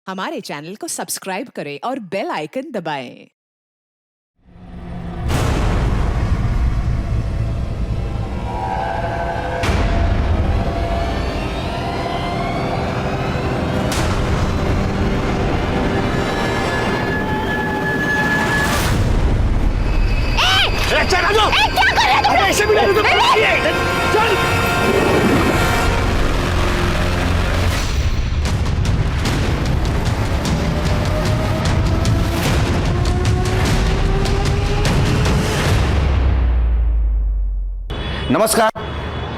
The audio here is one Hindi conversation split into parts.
हमारे चैनल को सब्सक्राइब करें और बेल आइकन दबाएं। क्या कर रहे हो? अरे ऐसे भी नहीं तो चल। नमस्कार,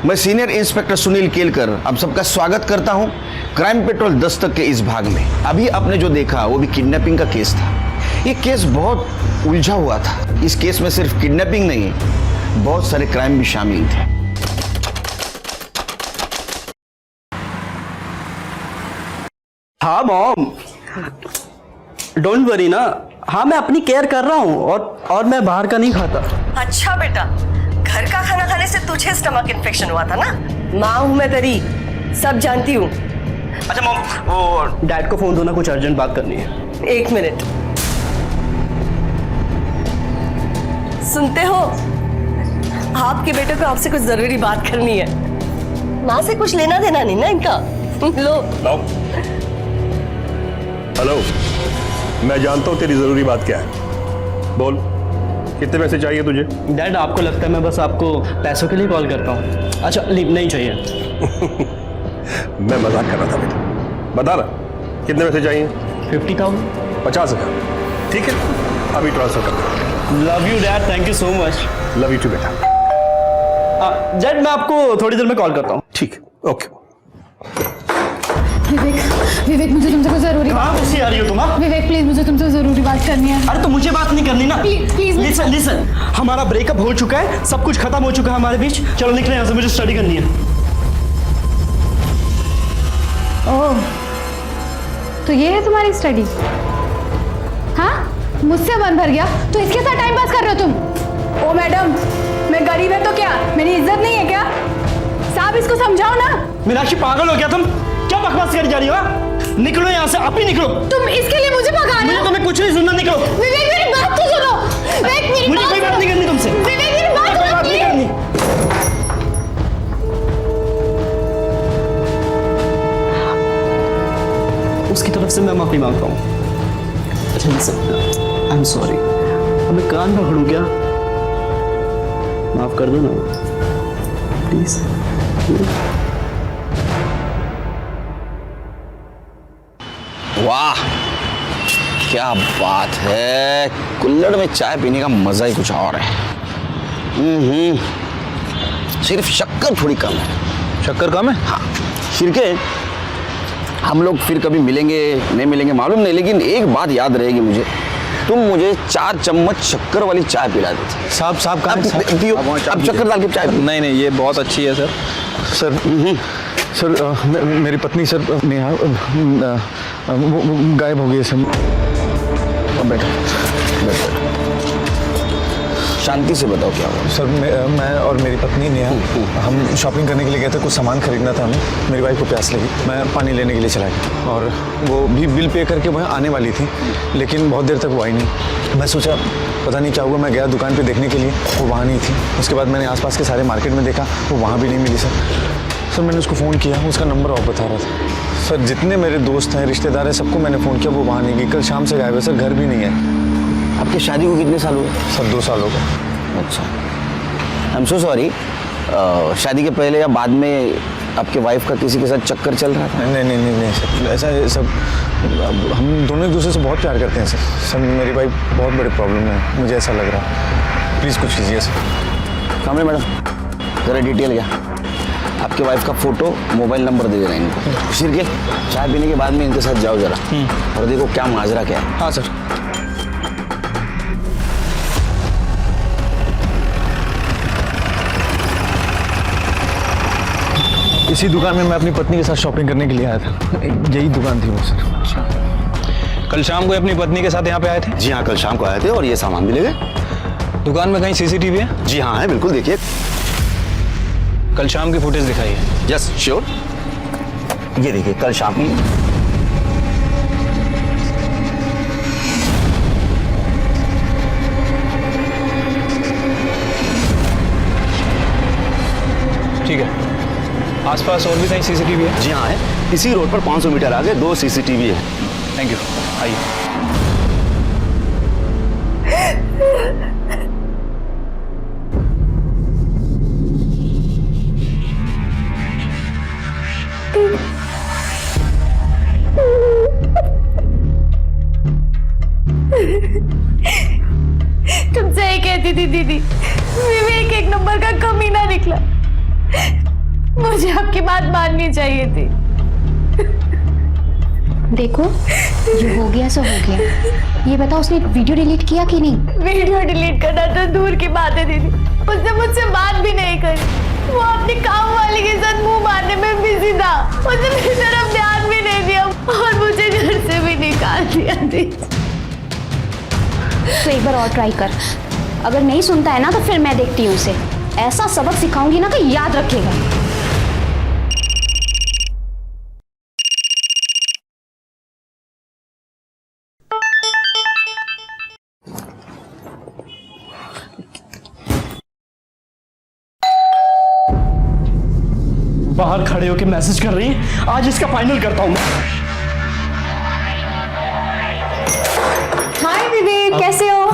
मैं सीनियर इंस्पेक्टर सुनील केलकर आप सबका स्वागत करता हूं क्राइम पेट्रोल दस्तक के इस भाग में। अभी आपने जो देखा वो भी किडनैपिंग का केस था। ये केस बहुत उलझा हुआ था। इस केस में सिर्फ किडनैपिंग नहीं, बहुत सारे क्राइम भी शामिल थे। हाँ मॉम, डोंट वरी ना। हाँ मैं अपनी केयर कर रहा हूँ और मैं बाहर का नहीं खाता। अच्छा बेटा, घर का खाना खाने से तुझे स्टमक इन्फेक्शन हुआ था ना? माँ हूँ मैं तेरी, सब जानती हूँ। अच्छा मॉम, वो डैड को फोन दो ना, कुछ अर्जेंट बात करनी है। एक मिनट, सुनते हो? आपके बेटे को आपसे कुछ जरूरी बात करनी है। माँ से कुछ लेना देना नहीं ना इनका। लो। हेलो, मैं जानता हूँ तेरी जरूरी बात क्या है। बोल, कितने पैसे चाहिए तुझे? डैड आपको लगता है मैं बस आपको पैसों के लिए कॉल करता हूँ? अच्छा नहीं चाहिए। मैं मजाक कर रहा था बेटा। बता ना, कितने पैसे चाहिए? 50,000। 50,000। ठीक है, अभी ट्रांसफर कर दो। Love you dad, thank you so much. Love you too बेटा। डैड मैं आपको थोड़ी देर में कॉल करता हूँ। ठीक, ओके। विवेक मुझे तुमसे कुछ जरूरी कहाँ कैसे आ रही हो तुम? विवेक प्लीज मुझे तुमसे जरूरी बात करनी है। अरे तो मुझे बात नहीं करनी ना। प्लीज लिसन, हमारा ब्रेकअप हो चुका है, सब कुछ खत्म हो चुका है हमारे बीच। चलो निकले यहाँ से, मुझे स्टडी करनी है। ओह, तो ये है तुम्हारी स्टडी? हाँ, मुझसे मन भर गया तो इसके साथ टाइम पास कर रहे हो तुम? ओ मैडम, मैं गरीब है तो क्या मेरी इज्जत नहीं है क्या? साहब इसको समझाओ ना। मीनाक्षी पागल हो गया तुम? क्या बकवास कर जा रही हो? निकलो यहाँ से, आप ही निकलो। तुम इसके लिए मुझे भगा रहे हो? तुम्हें कुछ नहीं सुनना, निकलो। विवेक मेरी बात तो सुनो। विवेक मेरी मुझे कोई बात नहीं करनी तुमसे। विवेक मेरी बात सुनो प्लीज। उसकी तरफ से मैं माफी मांगता हूँ। अच्छा लिसन, आई एम सॉरी। अब मैं कान पकड़ूं क्या? माफ कर दो ना प्लीज। वाह, क्या बात है। कुल्हड़ में चाय पीने का मजा ही कुछ और है। सिर्फ शक्कर थोड़ी कम है। शक्कर कम है? हाँ शिरके, हम लोग फिर कभी मिलेंगे नहीं मिलेंगे मालूम नहीं, लेकिन एक बात याद रहेगी मुझे, तुम मुझे 4 चम्मच शक्कर वाली चाय पिला देते। साहब अब शक्कर डाल के चाय पियो। नहीं, ये बहुत अच्छी है सर। सर, मेरी पत्नी सर नेहा गायब हो गई है सर। बैठो, शांति से बताओ क्या हुआ। सर मैं और मेरी पत्नी नेहा हम शॉपिंग करने के लिए गए थे। कुछ सामान खरीदना था हमें। मेरी वाइफ को प्यास लगी, मैं पानी लेने के लिए चला गया और वो भी बिल पे करके वहाँ आने वाली थी, लेकिन बहुत देर तक वो आई नहीं। मैं सोचा पता नहीं क्या हुआ, मैं गया दुकान पे देखने के लिए, वो वहाँ नहीं थी। उसके बाद मैंने आसपास के सारे मार्केट में देखा, वो वहाँ भी नहीं मिली सर। मैंने उसको फ़ोन किया, उसका नंबर ऑफ बता रहा था। सर जितने मेरे दोस्त हैं, रिश्तेदार हैं, सबको मैंने फ़ोन किया, वो वहाँ नहीं गई। कल शाम से गायब है सर, घर भी नहीं है। आपकी शादी को कितने साल हुए? सर 2 साल हो गए। अच्छा, आई एम सो सॉरी। शादी के पहले या बाद में आपके वाइफ का किसी के साथ चक्कर चल रहा था? नहीं सर, ऐसा सब हम दोनों एक दूसरे से बहुत प्यार करते हैं सर। सर मेरी वाइफ बहुत बड़े प्रॉब्लम में है, मुझे ऐसा लग रहा है। प्लीज़ कुछ कीजिए सर। कामरे मैडम, ज़रा डिटेल क्या? आपके वाइफ का फोटो, मोबाइल नंबर दे देना इनको। शिरके, चाय पीने के बाद में इनके साथ जाओ जरा और देखो क्या माजरा क्या है। हाँ सर। इसी दुकान में मैं अपनी पत्नी के साथ शॉपिंग करने के लिए आया था। यही दुकान थी वो सर। कल शाम को अपनी पत्नी के साथ यहाँ पे आए थे? जी हाँ, कल शाम को आए थे और ये सामान भी ले गए। दुकान में कहीं सीसीटीवी है? जी हाँ है, बिल्कुल देखिए। कल शाम की फुटेज दिखाइए। यस श्योर, ये देखिए कल शाम की। आसपास और भी कहीं सीसीटीवी है? जी हाँ है, इसी रोड पर 500 मीटर आगे 2 सीसीटीवी है। थैंक यू, आइए। तुमसे ही कहती थी दीदी, विवेक एक नंबर का कमीना निकला। मुझे आपकी बात माननी चाहिए थी। देखो, जो हो गया सो हो गया। ये बताओ, उसने वीडियो डिलीट किया कि नहीं? वीडियो डिलीट करना तो दूर की बात है दीदी, उसने मुझसे बात भी नहीं करी। वो अपनी काम वाली के साथ मुंह मारने में बिजी था। उसने मेरी तरफ ध्यान भी नहीं दिया और मुझे घर से भी निकाल दिया दीदी। तो एक बार और ट्राई कर। अगर नहीं सुनता है ना तो फिर मैं देखती हूँ उसे। ऐसा सबक सिखाऊंगी ना कि याद रखेगा। बाहर खड़े होके मैसेज कर रही है, आज इसका फाइनल करता हूँ। हाय विवेक, कैसे हो?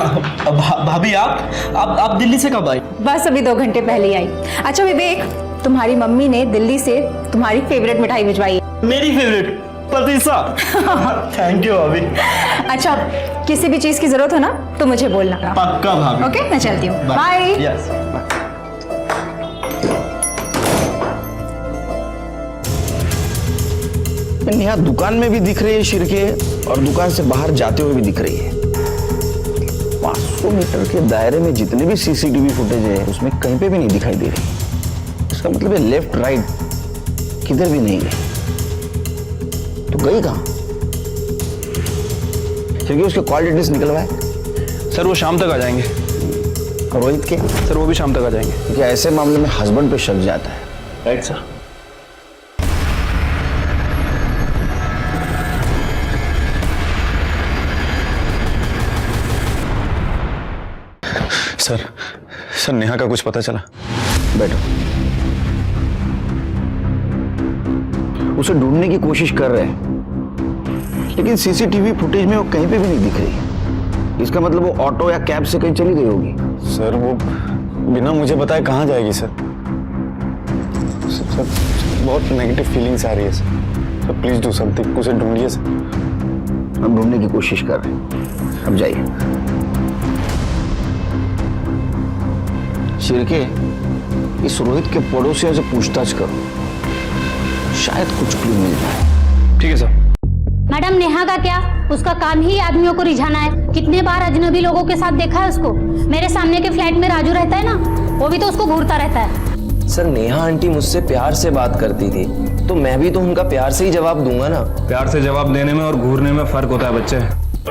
भाभी आप दिल्ली से कब आई? बस अभी 2 घंटे पहले ही आई। अच्छा विवेक, तुम्हारी मम्मी ने दिल्ली से तुम्हारी फेवरेट मिठाई भिजवाई है। मेरी फेवरेट पतीसा। थैंक यू भाभी। अच्छा, किसी भी चीज की जरूरत हो ना तो मुझे बोलना। पक्का भाभी। ओके, मैं चलती हूँ। बाय। यस। नेहा दुकान में भी दिख रही है शिरके, और दुकान से बाहर जाते हुए भी दिख रही है। 500 मीटर के दायरे में जितने भी सीसीटीवी फुटेज है उसमें कहीं पे भी नहीं दिखाई दे रही। इसका मतलब है लेफ्ट राइट किधर भी नहीं गई। तो गई कहां? शिरके, उसके कॉल डिटेल्स निकलवाए? सर वो शाम तक आ जाएंगे। और रोहित के? सर वो भी शाम तक आ जाएंगे। क्योंकि ऐसे मामले में हस्बैंड पे शक जाता है। Right sir. सर नेहा का कुछ पता चला? बैठो। उसे ढूंढने की कोशिश कर रहे हैं, लेकिन सीसीटीवी फुटेज में वो कहीं पे भी नहीं दिख रही। इसका मतलब वो ऑटो या कैब से कहीं चली गई होगी। सर वो बिना मुझे बताए कहाँ जाएगी सर? सर बहुत नेगेटिव फीलिंग्स आ रही है सर। प्लीज डू समथिंग, उसे ढूंढिए सर। हम ढूंढने की कोशिश कर रहे हैं, अब जाइए। शिरके, इस रोहित के पड़ोसियों से पूछताछ करो, शायद कुछ क्लू मिल जाए। ठीक है सर। मैडम, नेहा का क्या? उसका काम ही आदमियों को रिझाना है। कितने बार अजनबी लोगों के साथ देखा है उसको। मेरे सामने के फ्लैट में राजू रहता है ना, वो भी तो उसको घूरता रहता है। सर नेहा आंटी मुझसे प्यार से बात करती थी, तो मैं भी तो उनका प्यार से ही जवाब दूंगा ना। प्यार से जवाब देने में और घूरने में फर्क होता है बच्चे,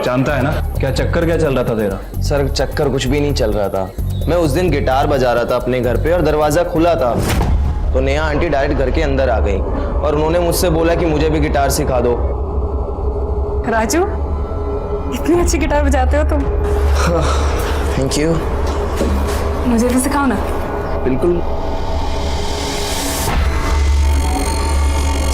जानता है ना। क्या चक्कर क्या चल रहा था तेरा? सर चक्कर कुछ भी नहीं चल रहा था। मैं उस दिन गिटार बजा रहा था अपने घर पे और दरवाजा खुला था, तो नेहा आंटी डायरेक्ट घर के अंदर आ गई और उन्होंने मुझसे बोला कि मुझे भी गिटार सिखा दो। राजू, इतनी अच्छी गिटार बजाते हो तुम। Thank you. मुझे भी सिखाओ ना। बिल्कुल।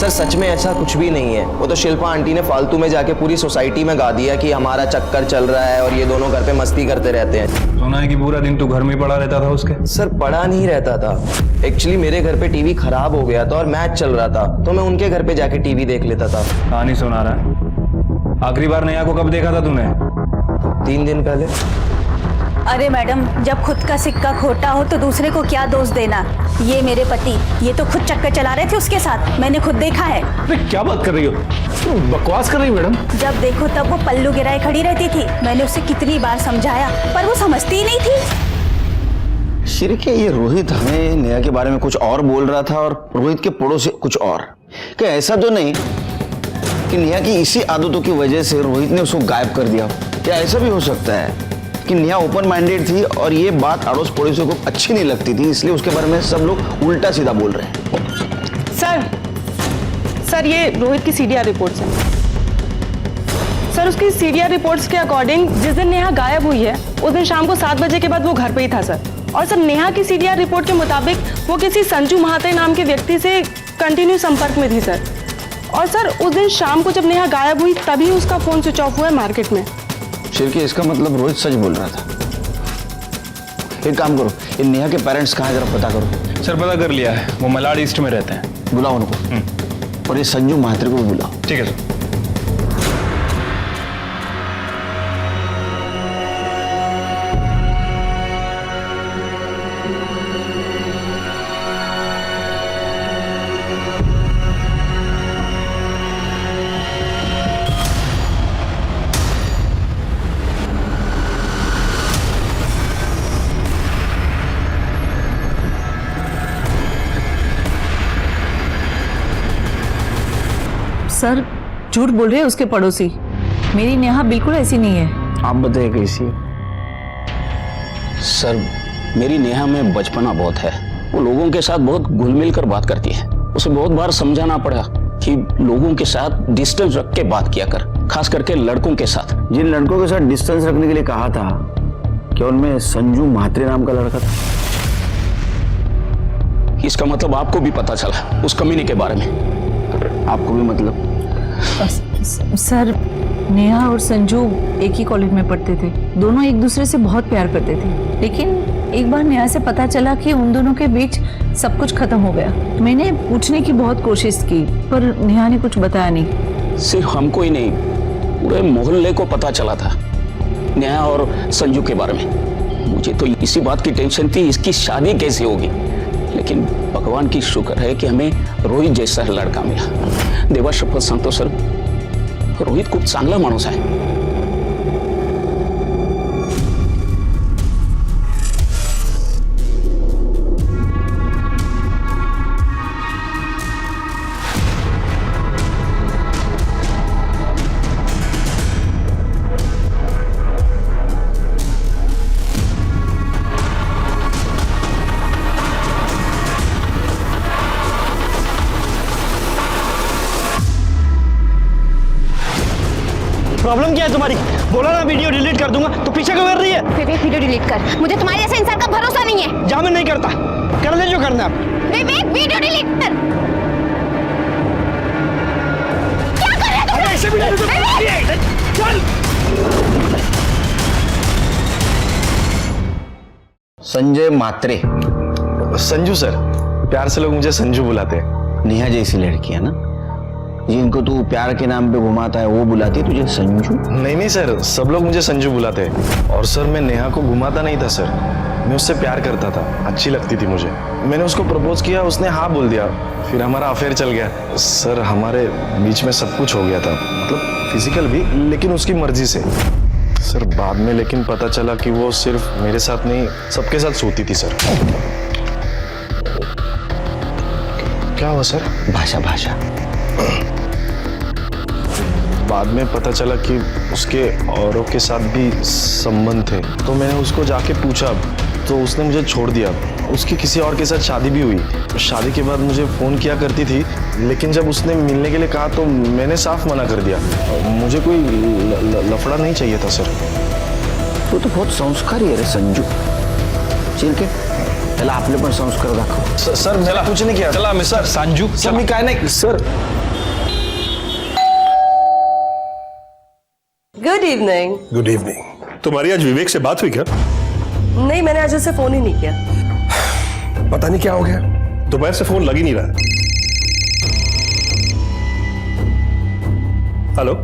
सर सच में ऐसा कुछ भी नहीं है। वो तो शिल्पा आंटी ने फालतू में जाके पूरी सोसाइटी में गा दिया कि हमारा चक्कर चल रहा है और ये दोनों घर पे मस्ती करते रहते हैं। सुना है कि पूरा दिन तू घर में पड़ा रहता था उसके? सर पड़ा नहीं रहता था, एक्चुअली मेरे घर पे टीवी खराब हो गया था और मैच चल रहा था, तो मैं उनके घर पे जाके टीवी देख लेता था। कहानी सुना रहा है। आखिरी बार नेहा को कब देखा था तूने? 3 दिन पहले। अरे मैडम, जब खुद का सिक्का खोटा हो तो दूसरे को क्या दोष देना। ये मेरे पति, ये तो खुद चक्कर चला रहे थे उसके साथ, मैंने खुद देखा है। अरे क्या बात कर रही हो? बकवास कर रही हो मैडम। जब देखो तब वो पल्लू गिराए खड़ी रहती थी। मैंने उसे कितनी बार समझाया पर वो समझती ही नहीं थी। शिरके, ये रोहित हमें नेहा के बारे में कुछ और बोल रहा था और रोहित के पड़ोसी कुछ और। क्या ऐसा तो नहीं कि नेहा की इसी आदतों की वजह से रोहित ने उसको गायब कर दिया? क्या ऐसा भी हो सकता है कि नेहा ओपन माइंडेड थी और ये बात अड़ोस पड़ोसियों को अच्छी नहीं लगती थी, इसलिए उसके बारे में सब लोग उल्टा सीधा बोल रहे हैं? सर ये रोहित की सीडीआर रिपोर्ट्स हैं। सर उसकी सीडीआर रिपोर्ट्स के अकॉर्डिंग जिस दिन नेहा गायब हुई है उस दिन शाम को 7 बजे के बाद वो घर पे ही था सर। और सर नेहा की सीडीआर रिपोर्ट के मुताबिक वो किसी संजू महाते नाम के व्यक्ति से कंटिन्यू संपर्क में थी सर। और सर उस दिन शाम को जब नेहा गायब हुई तभी उसका फोन स्विच ऑफ हुआ है मार्केट में। शिरके, इसका मतलब रोहित सच बोल रहा था। एक काम करो, इन नेहा के पेरेंट्स कहाँ हैं जरा पता करो। सर पता कर लिया है, वो मलाड ईस्ट में रहते हैं। बुलाओ उनको। और ये संजू महात्रे को भी बुलाओ। ठीक है सर। सर झूठ बोल रहे हैं उसके पड़ोसी। मेरी नेहा बिल्कुल ऐसी नहीं है। आप बताइए कैसी है? सर मेरी नेहा में बचपना बहुत है। वो लोगों के साथ बहुत घुल मिल कर बात करती है। उसे बहुत बार समझाना पड़ा कि लोगों के साथ डिस्टेंस रख के बात किया कर, खास करके लड़कों के साथ। जिन लड़कों के साथ डिस्टेंस रखने के लिए कहा था, क्या उनमें संजू महात्रे नाम का लड़का था? इसका मतलब आपको भी पता चला उस कमीने के बारे में? आपको भी मतलब? सर नेहा और संजू एक ही कॉलेज में पढ़ते थे। दोनों एक दूसरे से बहुत प्यार करते थे। लेकिन एक बार नेहा से पता चला कि उन दोनों के बीच सब कुछ खत्म हो गया। मैंने पूछने की बहुत कोशिश की पर नेहा ने कुछ बताया नहीं। सिर्फ हमको ही नहीं, पूरे मोहल्ले को पता चला था नेहा और संजू के बारे में। मुझे तो इसी बात की टेंशन थी, इसकी शादी कैसे होगी। लेकिन भगवान की शुक्र है कि हमें रोहित जैसा लड़का मिला। देवा शपथ सांगतो सर, रोहित खूप चांगला माणूस आहे। प्रॉब्लम क्या है तुम्हारी? बोला ना वीडियो डिलीट कर दूंगा, तो पीछे क्यों कर रही है? विवेक वीडियो डिलीट कर, मुझे तुम्हारे जैसे इंसान का भरोसा नहीं है। जा, मैं नहीं करता। कर ले जो करना है। विवेक वीडियो डिलीट कर। क्या कर रहे हो तुम? ऐसे वीडियो चल। संजय महात्रे। संजू सर, प्यार से लोग मुझे संजू बुलाते हैं। नेहा जैसी लड़की है ना, जिनको तू प्यार के नाम पे घुमाता है, वो बुलाती है तुझे संजू? नहीं नहीं सर, सब लोग मुझे संजू बुलाते हैं। और सर मैं नेहा को घुमाता नहीं था सर, मैं उससे प्यार करता था, अच्छी लगती थी मुझे। मैंने उसको प्रपोज किया, उसने हाँ बोल दिया, फिर हमारा अफेयर चल गया। सर हमारे बीच में सब कुछ हो गया था, मतलब फिजिकल भी, लेकिन उसकी मर्जी से। सर बाद में लेकिन पता चला कि वो सिर्फ मेरे साथ नहीं, सबके साथ सोती थी सर। क्या हुआ सर? भाषा। बाद में पता चला कि उसके औरों के साथ भी संबंध थे, तो मैंने उसको जाके पूछा तो उसने मुझे छोड़ दिया। उसकी किसी और के साथ शादी भी हुई। शादी के बाद मुझे फ़ोन किया करती थी, लेकिन जब उसने मिलने के लिए कहा तो मैंने साफ मना कर दिया। मुझे कोई लफड़ा नहीं चाहिए था सर। तू तो बहुत संस्कारी है रे संजू। चल के चला, आपने पण संस्कार दाखव। सर मैंने कुछ नहीं किया। चला मिस्टर संजू, सर मी काय नाही sir. Good evening. Good evening. तुम्हारी आज विवेक से बात हुई क्या? नहीं, मैंने आज उसे फोन ही नहीं किया। पता नहीं क्या हो गया, दोपहर से फोन लग ही नहीं रहा। हेलो,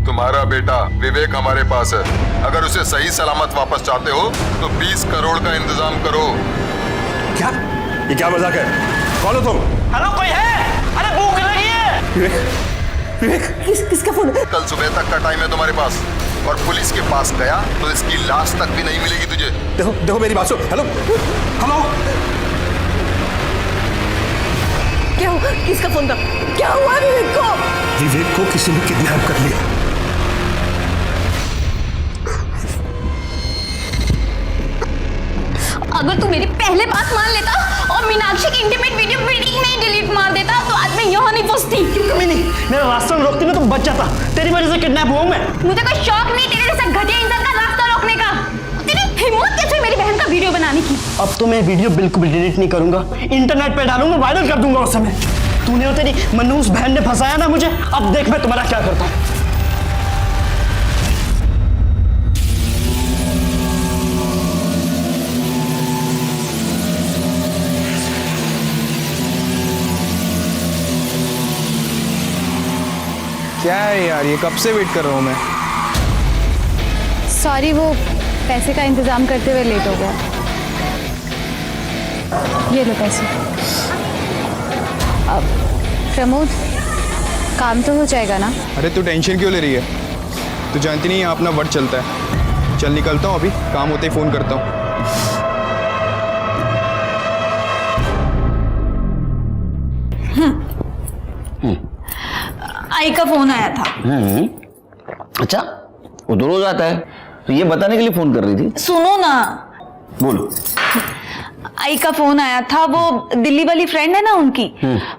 तुम्हारा बेटा विवेक हमारे पास है। अगर उसे सही सलामत वापस चाहते हो तो 20 करोड़ का इंतजाम करो। क्या? ये क्या मजाक है? कौन हो तुम? हेलो, कोई है? अरे भूख लगी है। विवेक, किसका फोन? कल सुबह तक का टाइम है तुम्हारे पास, और पुलिस के पास गया तो इसकी लाश तक भी नहीं मिलेगी तुझे। देखो मेरी बात सुनो। हेलो हेलो, क्या हुआ? किसका फोन था? क्या हुआ विवेक को? विवेक को किसी ने किडनैप कर लिया। अगर तू मेरी पहले बात मान लेता और मीनाक्षी की इंटीमेट वीडियो बिल्डिंग में ही डिलीट मार देता तो आज मैं यहाँ नहीं पहुंचती। क्यों कमी नहीं? मेरा रास्ता रोकती ना तो बच जाता। तेरी वजह से किडनैप हुआ मैं। मुझे कोई शौक नहीं तेरे जैसा घटिया इंसान का रास्ता रोकने का। तेरी हिम्मत कैसे मेरी बहन का वीडियो बनाने की? अब तो मैं वीडियो बिल्कुल डिलीट नहीं करूंगा, इंटरनेट पे डालूंगा, वायरल कर दूंगा उस समय। तू तूने और तेरी मनूस बहन ने फंसाया ना मुझे, अब देख मैं तुम्हारा क्या करता हूं। क्या है यार, ये कब से वेट कर रहा हूँ मैं। सॉरी, वो पैसे का इंतजाम करते हुए लेट हो गया। ये लो पैसे। अब प्रमोद, काम तो हो जाएगा ना? अरे तू टेंशन क्यों ले रही है? तू जानती नहीं यहाँ अपना वट चलता है। चल निकलता हूँ, अभी काम होते ही फोन करता हूँ। आई का फोन आया था। अच्छा, वो तो रोज आता है, तो ये बताने के लिए फोन कर रही थी? सुनो ना, बोलो। आई का फोन आया था, वो दिल्ली वाली फ्रेंड है ना उनकी,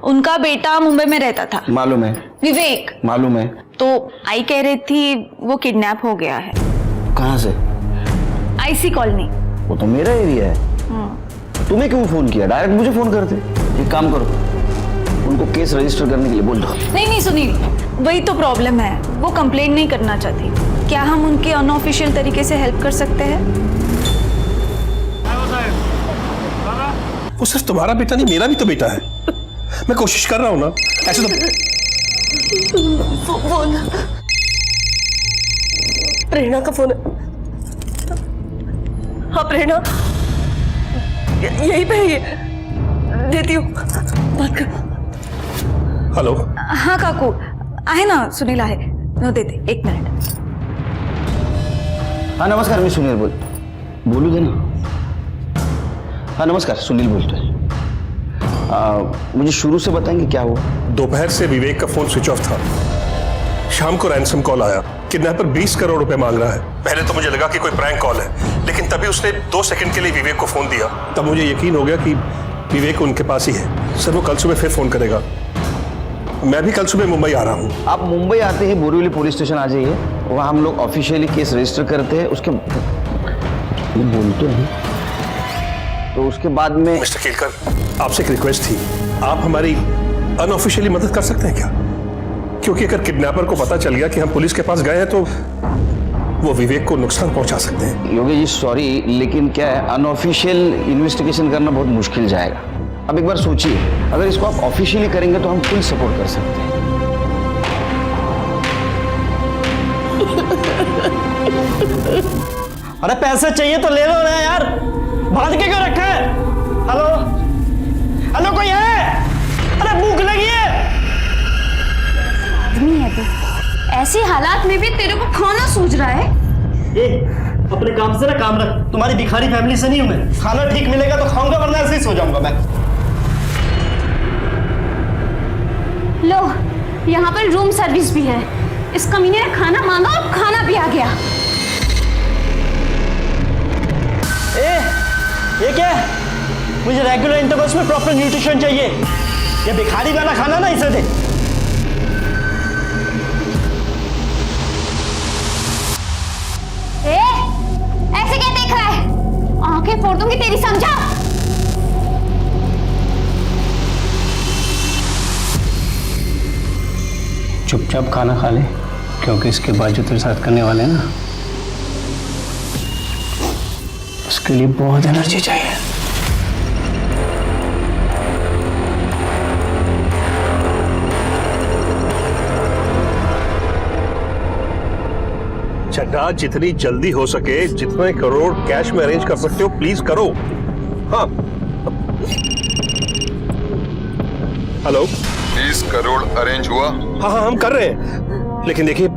उनका बेटा मुंबई में रहता था। मालूम है। विवेक। मालूम है। तो आई कह रही थी वो किडनैप हो गया है। कहाँ से? IC colony. वो तो मेरा एरिया है। तुम्हें क्यों फोन किया? डायरेक्ट मुझे फोन करते। एक काम करो, उनको केस रजिस्टर करने के लिए बोल दो। नहीं सुनील, वही तो प्रॉब्लम है, वो कंप्लेंट नहीं करना चाहती। क्या हम उनके अनऑफिशियल तरीके से हेल्प कर सकते हैं? वो सिर्फ तुम्हारा बेटा नहीं, मेरा भी तो बेटा है। मैं कोशिश कर रहा हूं ना, ऐसे तो। फोन प्रेरणा का फोन है। हाँ प्रेरणा, यही पे है, ये देती हूँ, बात कर। हेलो। हाँ काकू, आहे ना, सुनील आहे, नो देते, 1 मिनट। हाँ नमस्कार, मैं सुनील बोलू दे ना। हाँ नमस्कार, सुनील बोलते हैं। मुझे शुरू से बताएंगे क्या हुआ? दोपहर से विवेक का फोन स्विच ऑफ था। शाम को रैंसम कॉल आया, किडनैपर 20 करोड़ रुपए मांग रहा है। पहले तो मुझे लगा कि कोई प्रैंक कॉल है, लेकिन तभी उसने 2 सेकंड के लिए विवेक को फोन दिया। तब मुझे यकीन हो गया कि विवेक उनके पास ही है। सर वो कल सुबह फिर फोन करेगा। मैं भी कल सुबह मुंबई आ रहा हूँ। आप मुंबई आते ही बोरीवली पुलिस स्टेशन आ जाइए, वहाँ हम लोग ऑफिशियली केस रजिस्टर करते हैं। उसके बोलते हैं तो उसके बाद में। मिस्टर केलकर, आपसे एक रिक्वेस्ट थी, आप हमारी अनऑफिशियली मदद कर सकते हैं क्या? क्योंकि अगर किडनैपर को पता चल गया कि हम पुलिस के पास गए हैं तो वो विवेक को नुकसान पहुंचा सकते हैं। योगेश जी सॉरी, लेकिन क्या है, अनऑफिशियल इन्वेस्टिगेशन करना बहुत मुश्किल जाएगा। अब एक बार सोचिए, अगर इसको आप ऑफिशियली करेंगे तो हम फुल सपोर्ट कर सकते हैं। अरे पैसे चाहिए तो ले लो ना यार, बांध के क्यों रखा है? हेलो हेलो, कोई है? अरे भूख लगी है। आदमी है तू, ऐसे हालात में भी तेरे को खाना सूझ रहा है? अपने काम से ना काम रख, तुम्हारी भिखारी फैमिली से नहीं हूं मैं। खाना ठीक मिलेगा तो खाऊंगा, वरना ऐसे ही सो जाऊंगा मैं। लो, यहाँ पर रूम सर्विस भी है। इस कमीने ने खाना मांगा और खाना भी आ गया। ये क्या है? मुझे रेगुलर इंटरवल्स में प्रॉपर न्यूट्रिशन चाहिए। ये भिखारी वाला खाना ना इसे दे। ऐसे क्या देख रहा है? आंखें फोड़ दूंगी तेरी, समझा? चुपचाप खाना खा ले, क्योंकि इसके बाद जो तेरे साथ करने वाले हैं ना, उसके लिए बहुत एनर्जी चाहिए। चड्ढा, जितनी जल्दी हो सके, जितने करोड़ कैश में अरेंज कर सकते हो प्लीज करो। हाँ हेलो। 20 करोड़ अरेंज हुआ? हाँ हम कर रहे हैं, लेकिन देखिए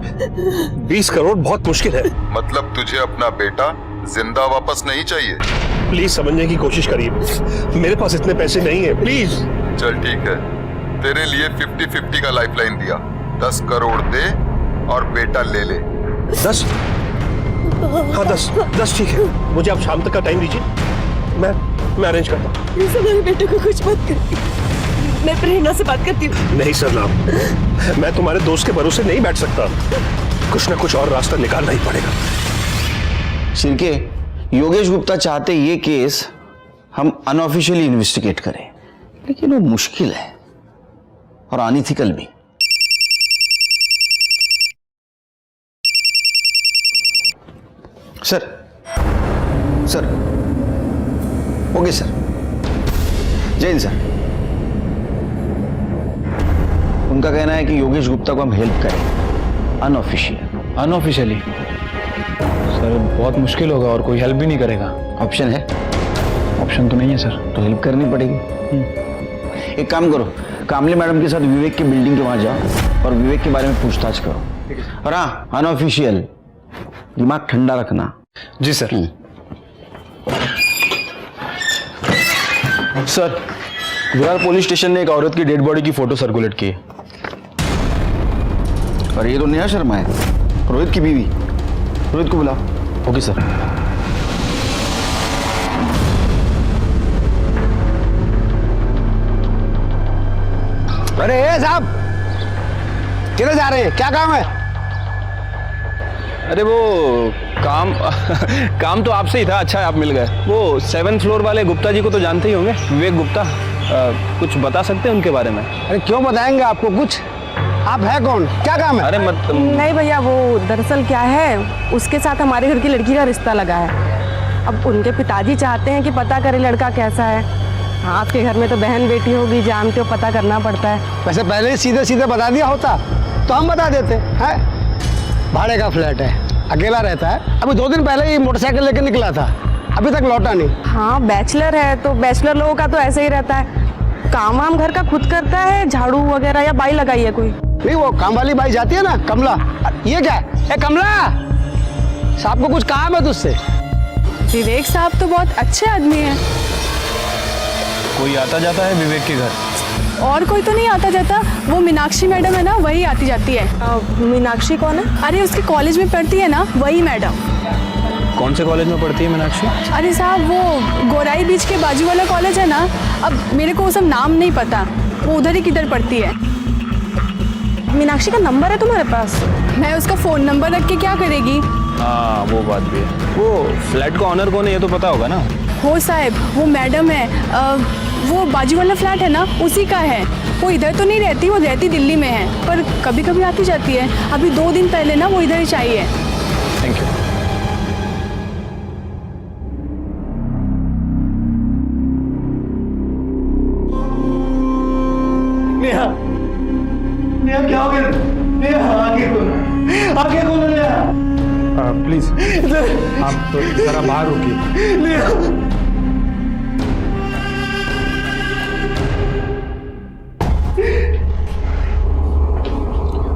20 करोड़ बहुत मुश्किल है। मतलब तुझे अपना बेटा जिंदा वापस नहीं चाहिए? प्लीज समझने की कोशिश करिए, मेरे पास इतने पैसे नहीं है, प्लीज। चल ठीक है, तेरे लिए 50-50 का लाइफलाइन दिया। 10 करोड़ दे और बेटा ले ले। 10? हाँ 10 ठीक है। मुझे आप शाम तक का टाइम दीजिए, मैं अरेंज करता हूँ। मेरे बेटे को कुछ मत कर, मैं प्रेरणा से बात करती हूँ। नहीं सरनाम, मैं तुम्हारे दोस्त के भरोसे नहीं बैठ सकता। कुछ ना कुछ और रास्ता निकालना ही पड़ेगा। शिर्के, योगेश गुप्ता चाहते ये केस हम अनऑफिशियली इन्वेस्टिगेट करें, लेकिन वो मुश्किल है। और अनइथिकल भी। सर सर ओके सर, जय हिंद सर। उनका कहना है कि योगेश गुप्ता को हम हेल्प करें अनऑफिशियली। सर बहुत मुश्किल होगा और कोई हेल्प भी नहीं करेगा। ऑप्शन है? ऑप्शन तो नहीं है सर। तो हेल्प करनी पड़ेगी। एक काम करो, कामले मैडम के साथ विवेक की बिल्डिंग के वहां जाओ और विवेक के बारे में पूछताछ करो। और हाँ, अनऑफिशियल, दिमाग ठंडा रखना। जी sir. Sir, Virar police station ने एक औरत की डेड बॉडी की फोटो सर्कुलेट की है। और ये तो नेहा शर्मा है, रोहित की बीवी। रोहित को बुलाओ। Okay sir. अरे साहब, किधर जा रहे हैं? क्या काम है? अरे वो काम काम तो आपसे ही था। अच्छा है आप मिल गए। वो 7th फ्लोर वाले गुप्ता जी को तो जानते ही होंगे, विवेक गुप्ता। कुछ बता सकते हैं उनके बारे में? अरे क्यों बताएंगे आपको कुछ? आप है कौन? क्या काम है? अरे मत। नहीं भैया, वो दरअसल क्या है, उसके साथ हमारे घर की लड़की का रिश्ता लगा है। अब उनके पिताजी चाहते हैं कि पता करें लड़का कैसा है। आपके घर में तो बहन बेटी होगी, जानते हो, पता करना पड़ता है। वैसे पहले ही सीधे सीधे बता दिया होता तो हम बता देते हैं। भाड़े का फ्लैट है, अकेला रहता है। अभी 2 दिन पहले ही मोटरसाइकिल लेकर निकला था, अभी तक लौटा नहीं। हाँ, बैचलर है तो बैचलर लोगों का तो ऐसे ही रहता है। काम वाम घर का खुद करता है, झाड़ू वगैरह, या बाई लगाई है कोई? नहीं, वो काम वाली बाई जाती है ना, कमला। ये क्या है? ए कमला, साहब को कुछ काम है तुझसे? विवेक साहब तो बहुत अच्छे आदमी हैं। कोई आता जाता है विवेक के घर? और कोई तो नहीं आता जाता। वो मीनाक्षी मैडम है ना, वही आती जाती है। मीनाक्षी कौन है? अरे उसके कॉलेज में पढ़ती है ना, वही मैडम। कौन से कॉलेज में पढ़ती है मीनाक्षी? अरे साहब, वो गोराई बीच के बाजू वाला कॉलेज है ना। अब मेरे को वो सब नाम नहीं पता, वो उधर ही किधर पढ़ती है। मीनाक्षी का नंबर है तुम्हारे पास? मैं उसका फ़ोन नंबर रख के क्या करेगी? हाँ वो बात भी है। वो फ्लैट का ऑनर कौन है ये तो पता होगा ना? हो साहब, वो मैडम है। वो बाजू वाला फ्लैट है ना, उसी का है। वो इधर तो नहीं रहती, वो रहती दिल्ली में है, पर कभी कभी आती जाती है। अभी 2 दिन पहले ना वो इधर ही चाहिए। Thank you. नेहा, नेहा क्या हो गया? नेहा आगे खोलो, आगे खोलो नेहा। प्लीज आप जरा बाहर रुकिए। नेहा,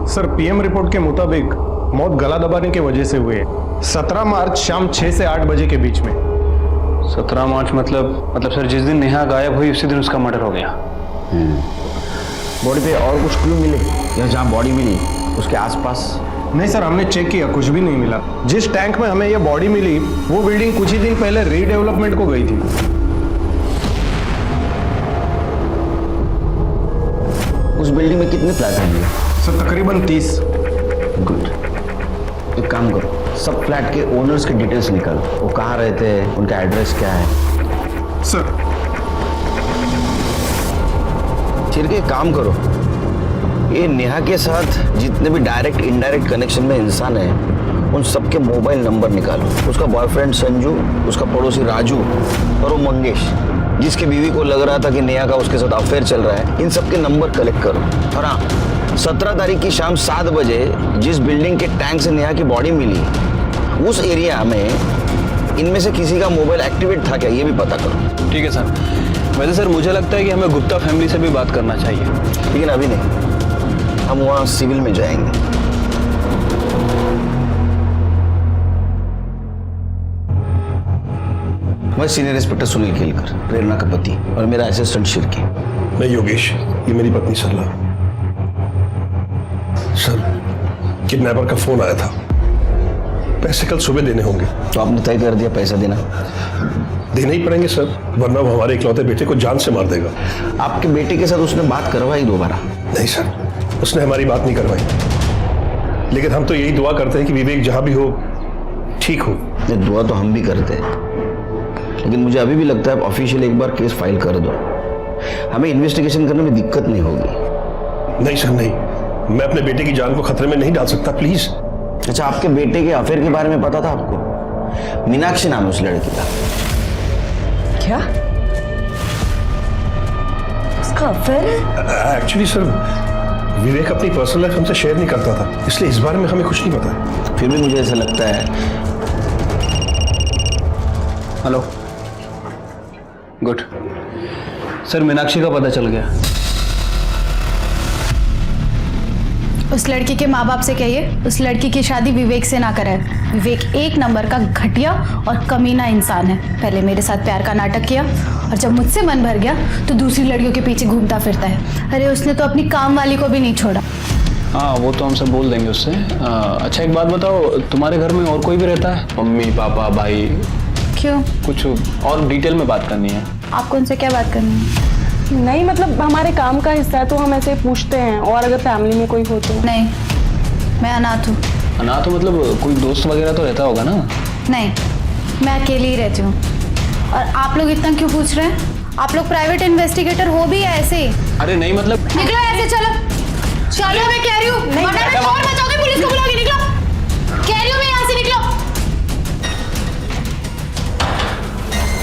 सर, पीएम रिपोर्ट के मुताबिक मौत गला दबाने की वजह से हुई है। 17 मार्च शाम 6 से 8 बजे के बीच में। 17 मार्च मतलब सर जिस दिन नेहा गायब हुई उसी दिन उसका मर्डर हो गया। बॉडी पे और कुछ क्लू मिले या जहाँ बॉडी मिली उसके आसपास? नहीं सर, हमने चेक किया, कुछ भी नहीं मिला। जिस टैंक में हमें यह बॉडी मिली वो बिल्डिंग कुछ ही दिन पहले रीडेवलपमेंट को गई थी। उस बिल्डिंग में कितने फ्लैट होंगे? सर तकरीबन 30। गुड, एक काम करो, सब फ्लैट के ओनर्स के डिटेल्स निकालो। वो कहाँ रहते हैं, उनका एड्रेस क्या है? सर फिर एक काम करो, ये नेहा के साथ जितने भी डायरेक्ट इनडायरेक्ट कनेक्शन में इंसान है उन सबके मोबाइल नंबर निकालो। उसका बॉयफ्रेंड संजू, उसका पड़ोसी राजू और वो मंगेश जिसकी बीवी को लग रहा था कि नेहा का उसके साथ अफेयर चल रहा है, इन सबके नंबर कलेक्ट करो। और हाँ, 17 तारीख की शाम 7 बजे जिस बिल्डिंग के टैंक से नेहा की बॉडी मिली उस एरिया में इनमें से किसी का मोबाइल एक्टिवेट था क्या, ये भी पता करो। ठीक है सर। वैसे सर मुझे लगता है कि हमें गुप्ता फैमिली से भी बात करना चाहिए। लेकिन अभी नहीं, हम वहाँ सिविल में जाएंगे। मैं सीनियर इंस्पेक्टर सुनील केलकर, प्रेरणा का पति, और मेरा असिस्टेंट शिरकी। मैं योगेश, ये मेरी पत्नी सरला। सर, किडनैपर का फोन आया था, पैसे कल सुबह देने होंगे। तो आपने तय कर दिया पैसा देना? देने ही पड़ेंगे सर, वरना वो हमारे इकलौते बेटे को जान से मार देगा। आपके बेटे के साथ उसने बात करवाई दोबारा? नहीं सर, उसने हमारी बात नहीं करवाई। लेकिन हम तो यही दुआ करते हैं कि विवेक जहां भी हो ठीक हो। ये दुआ तो हम भी करते हैं, लेकिन मुझे अभी भी लगता है ऑफिशियल एक बार केस फाइल कर दो, हमें इन्वेस्टिगेशन करने में दिक्कत नहीं होगी। नहीं सर नहीं, मैं अपने बेटे की जान को खतरे में नहीं डाल सकता, प्लीज। अच्छा, आपके बेटे के अफेयर के बारे में पता था आपको? मीनाक्षी नाम है उस लड़की का। क्या उसका अफेयर है? एक्चुअली सर, विवेक अपनी पर्सनल लाइफ हमसे शेयर नहीं करता था, इसलिए इस बारे में हमें कुछ नहीं पता। फिर भी मुझे ऐसा लगता है। हेलो, गुड सर, मीनाक्षी का पता चल गया। उस लड़की के माँ बाप से कहिए उस लड़की की शादी विवेक से ना कराए। विवेक एक नंबर का घटिया और कमीना इंसान है। पहले मेरे साथ प्यार का नाटक किया और जब मुझसे मन भर गया तो दूसरी लड़कियों के पीछे घूमता फिरता है। अरे उसने तो अपनी काम वाली को भी नहीं छोड़ा। हाँ, वो तो हम सब बोल देंगे उससे। अच्छा एक बात बताओ, तुम्हारे घर में और कोई भी रहता है? मम्मी पापा भाई? क्यों? कुछ और डिटेल में बात करनी है। आपको उनसे क्या बात करनी है? नहीं मतलब हमारे काम का हिस्सा है तो हम ऐसे पूछते हैं, और अगर फैमिली में कोई हो तो। नहीं, मैं अनाथ हूँ। अनाथ हो मतलब कोई दोस्त वगैरह तो रहता होगा ना? नहीं, मैं अकेली ही रहती हूँ। और आप लोग इतना क्यों पूछ रहे हैं? आप लोग प्राइवेट इन्वेस्टिगेटर हो भी या ऐसे? अरे नहीं मतलब। निकलो ऐसे, चलो चलो, मैं कह रही हूँ। शोर मचाओगे, पुलिस को बुलाओगे, निकलो। कह रही हूँ मैं, यहाँ से निकलो।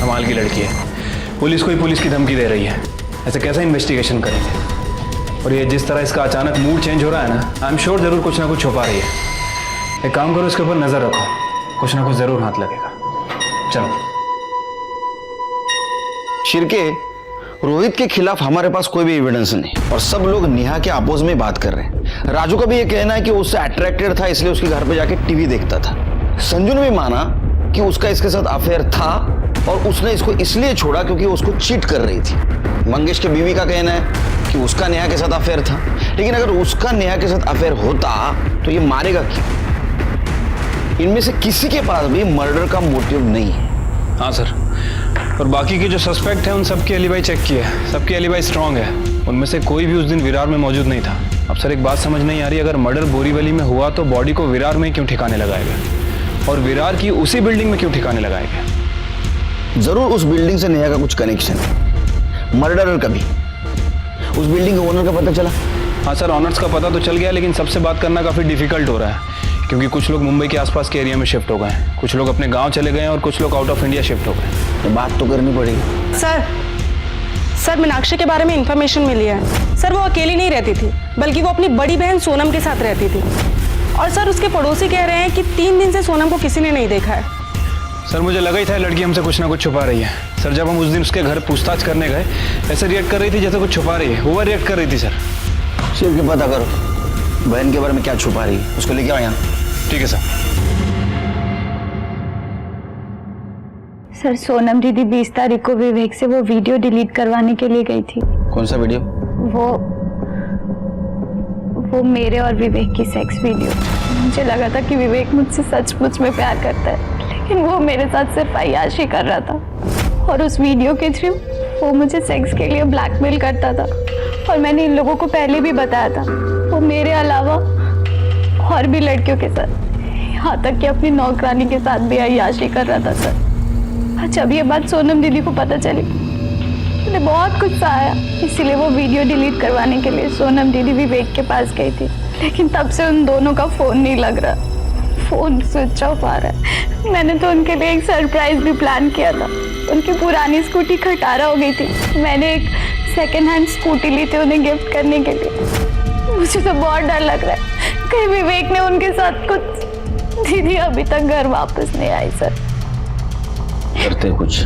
कमाल की लड़की है, पुलिस को ही पुलिस की धमकी दे रही है। ऐसे कैसे इन्वेस्टिगेशन करेंगे? और ये जिस तरह इसका अचानक मूड चेंज हो रहा है ना, आई एम श्योर जरूर कुछ ना कुछ छुपा रही है। एक काम करो, इसके ऊपर नजर रखो, कुछ ना कुछ जरूर हाथ लगेगा। चलो। शिरके, रोहित के खिलाफ हमारे पास कोई भी एविडेंस नहीं और सब लोग नेहा के अपोज में बात कर रहे हैं। राजू का भी ये कहना है कि वो उससे अट्रैक्टेड था, इसलिए उसके घर पे जाके टीवी देखता था। संजू ने भी माना कि उसका इसके साथ अफेयर था और उसने इसको इसलिए छोड़ा क्योंकि वो उसको चीट कर रही थी। मंगेश के बीवी का कहना है कि उसका नेहा के साथ अफेयर था, लेकिन अगर उसका नेहा के साथ अफेयर होता तो ये मारेगा क्यों? इनमें से किसी के पास भी मर्डर का मोटिव नहीं है। हाँ सर, और बाकी के जो सस्पेक्ट हैं उन सबकी एलिबाई चेक की है, सबकी एलिबाई स्ट्रांग है। उनमें से कोई भी उस दिन विरार में मौजूद नहीं था। अब सर एक बात समझ नहीं आ रही, अगर मर्डर बोरीवली में हुआ तो बॉडी को विरार में क्यों ठिकाने लगाएगा, और विरार की उसी बिल्डिंग में क्यों ठिकाने लगाएगा? जरूर उस बिल्डिंग से नेहा का कुछ कनेक्शन है। मर्डरर का भी। उस बिल्डिंग के ओनर का पता चला? हाँ सर, ऑनर्स का पता तो चल गया, लेकिन सबसे बात करना काफ़ी डिफिकल्ट हो रहा है क्योंकि कुछ लोग मुंबई के आसपास के एरिया में शिफ्ट हो गए हैं, कुछ लोग अपने गांव चले गए हैं और कुछ लोग आउट ऑफ इंडिया शिफ्ट हो गए। तो बात तो करनी पड़ेगी। सर मीनाक्षी के बारे में इंफॉर्मेशन मिली है। सर वो अकेली नहीं रहती थी, बल्कि वो अपनी बड़ी बहन सोनम के साथ रहती थी। और सर उसके पड़ोसी कह रहे हैं कि 3 दिन से सोनम को किसी ने नहीं देखा है। सर मुझे लगा ही था लड़की हमसे कुछ ना कुछ छुपा रही है। सर जब हम उस दिन उसके घर पूछताछ करने गए, ऐसे रिएक्ट कर रही थी जैसे कुछ छुपा रही है, ओवर रिएक्ट कर रही थी। सर सिर्फ के पता करो बहन के बारे में क्या छुपा रही है, उसको लेके आओ यहाँ। ठीक है सर। सर सोनम दीदी 20 तारीख को विवेक से वो वीडियो डिलीट करवाने के लिए गई थी। कौन सा वीडियो? वो मेरे और विवेक की सेक्स वीडियो। मुझे लगा था कि विवेक मुझसे सचमुच में प्यार करता है, लेकिन वो मेरे साथ सिर्फ अय्याशी कर रहा था और उस वीडियो के थ्रू वो मुझे सेक्स के लिए ब्लैकमेल करता था। और मैंने इन लोगों को पहले भी बताया था, वो मेरे अलावा और भी लड़कियों के साथ, यहाँ तक कि अपनी नौकरानी के साथ भी अय्याशी कर रहा था सर। जब ये बात सोनम दीदी को पता चली, मुझे बहुत गुस्सा आया, इसीलिए वो वीडियो डिलीट करवाने के लिए सोनम दीदी विवेक के पास गई थी। लेकिन तब से उन दोनों का फोन नहीं लग रहा, फोन स्विच ऑफ आ रहा है। मैंने तो उनके लिए एक सरप्राइज भी प्लान किया था। उनकी पुरानी स्कूटी खटारा हो गई थी, मैंने एक सेकेंड हैंड स्कूटी ली थी उन्हें गिफ्ट करने के लिए। मुझे तो बहुत डर लग रहा है कहीं विवेक ने उनके साथ कुछ। दीदी अभी तक घर वापस नहीं आई सर। करते कुछ।